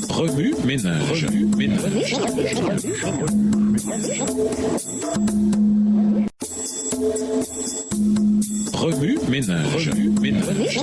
Remue ménage. Remue ménage.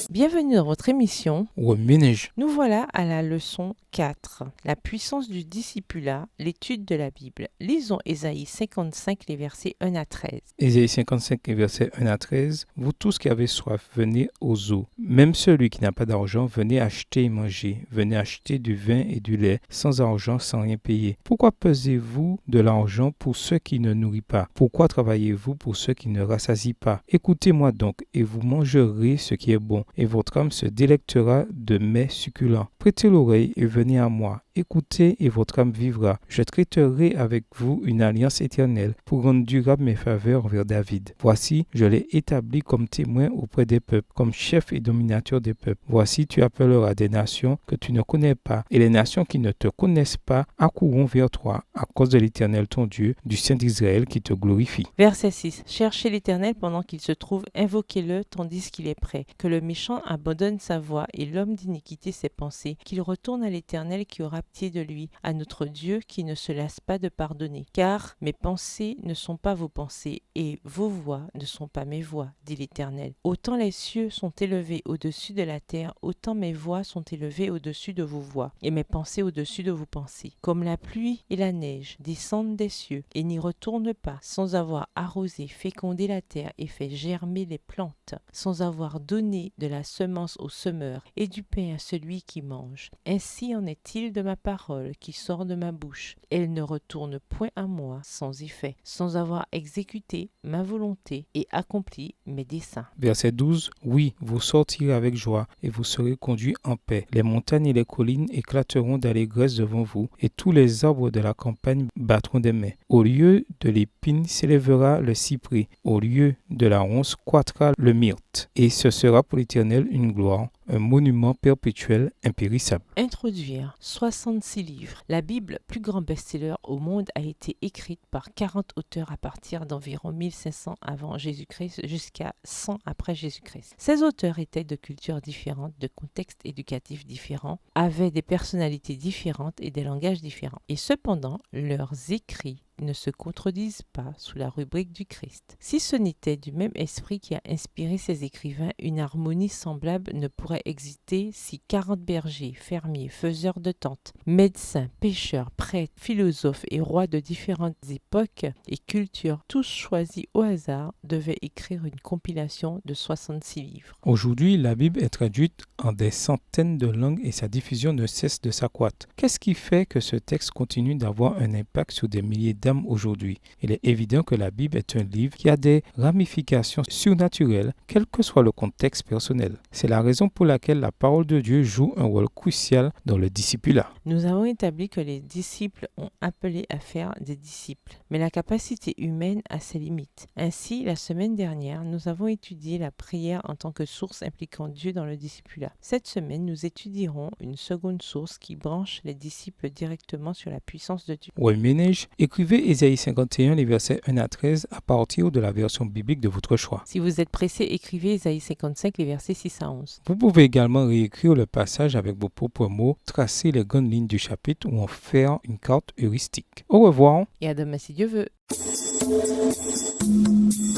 Bienvenue dans votre émission. Ménage. Nous voilà à la leçon 4, la puissance du discipulat, l'étude de la Bible. Lisons Ésaïe 55, les versets 1 à 13. Ésaïe 55, versets 1 à 13. Vous tous qui avez soif, venez aux eaux. Même celui qui n'a pas d'argent, venez acheter et manger. Venez acheter du vin et du lait, sans argent, sans rien payer. Pourquoi pesez-vous de l'argent pour ceux qui ne nourrissent pas? Pourquoi travaillez-vous pour ceux qui ne rassasient pas? Écoutez-moi donc, et vous mangerez ce qui est bon, et votre âme se délectera de mets succulents. Prêtez l'oreille et venez à moi. Écoutez et votre âme vivra. Je traiterai avec vous une alliance éternelle pour rendre durable mes faveurs envers David. Voici, je l'ai établi comme témoin auprès des peuples, comme chef et dominateur des peuples. Voici, tu appelleras des nations que tu ne connais pas, et les nations qui ne te connaissent pas accourront vers toi, à cause de l'Éternel ton Dieu, du Saint d'Israël qui te glorifie. Verset 6. Cherchez l'Éternel pendant qu'il se trouve, invoquez-le tandis qu'il est prêt. Que le méchant abandonne sa voie et l'homme d'iniquité ses pensées, qu'il retourne à l'Éternel qui aura pitié de lui, à notre Dieu qui ne se lasse pas de pardonner. Car mes pensées ne sont pas vos pensées, et vos voix ne sont pas mes voix, dit l'Éternel. Autant les cieux sont élevés au-dessus de la terre, autant mes voix sont élevées au-dessus de vos voix, et mes pensées au-dessus de vos pensées. Comme la pluie et la neige descendent des cieux, et n'y retournent pas, sans avoir arrosé, fécondé la terre et fait germer les plantes, sans avoir donné de la semence au semeur et du pain à celui qui mange. Ainsi en est-il de ma parole qui sort de ma bouche. Elle ne retourne point à moi sans effet, sans avoir exécuté ma volonté et accompli mes desseins. Verset 12. Oui, vous sortirez avec joie et vous serez conduits en paix. Les montagnes et les collines éclateront d'allégresse devant vous et tous les arbres de la campagne battront des mains. Au lieu de l'épine s'élèvera le cyprès, au lieu de la ronce croîtra le myrte. Et ce sera pour l'Éternel une gloire, un monument perpétuel impérissable. Introduire 66 livres. La Bible, plus grand best-seller au monde, a été écrite par 40 auteurs à partir d'environ 1500 avant Jésus-Christ jusqu'à 100 après Jésus-Christ. Ces auteurs étaient de cultures différentes, de contextes éducatifs différents, avaient des personnalités différentes et des langages différents. Et cependant, leurs écrits ne se contredisent pas sous la rubrique du Christ. Si ce n'était du même esprit qui a inspiré ces écrivains, une harmonie semblable ne pourrait exister si 40 bergers, fermiers, faiseurs de tentes, médecins, pêcheurs, prêtres, philosophes et rois de différentes époques et cultures, tous choisis au hasard, devaient écrire une compilation de 66 livres. Aujourd'hui, la Bible est traduite en des centaines de langues et sa diffusion ne cesse de s'accroître. Qu'est-ce qui fait que ce texte continue d'avoir un impact sur des milliers d'âmes aujourd'hui? Il est évident que la Bible est un livre qui a des ramifications surnaturelles, quel que soit le contexte personnel. C'est la raison pour laquelle la parole de Dieu joue un rôle crucial dans le discipulat. Nous avons établi que les disciples ont appelé à faire des disciples, mais la capacité humaine a ses limites. Ainsi, la semaine dernière, nous avons étudié la prière en tant que source impliquant Dieu dans le discipulat. Cette semaine, nous étudierons une seconde source qui branche les disciples directement sur la puissance de Dieu. Ménage, écrivez Ésaïe 51, les versets 1 à 13 à partir de la version biblique de votre choix. Si vous êtes pressé, écrivez Ésaïe 55, les versets 6 à 11. Vous pouvez également réécrire le passage avec vos propres mots, tracer les grandes lignes du chapitre ou en faire une carte heuristique. Au revoir. Et à demain si Dieu veut.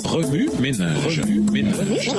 Remue ménage. Remue ménage.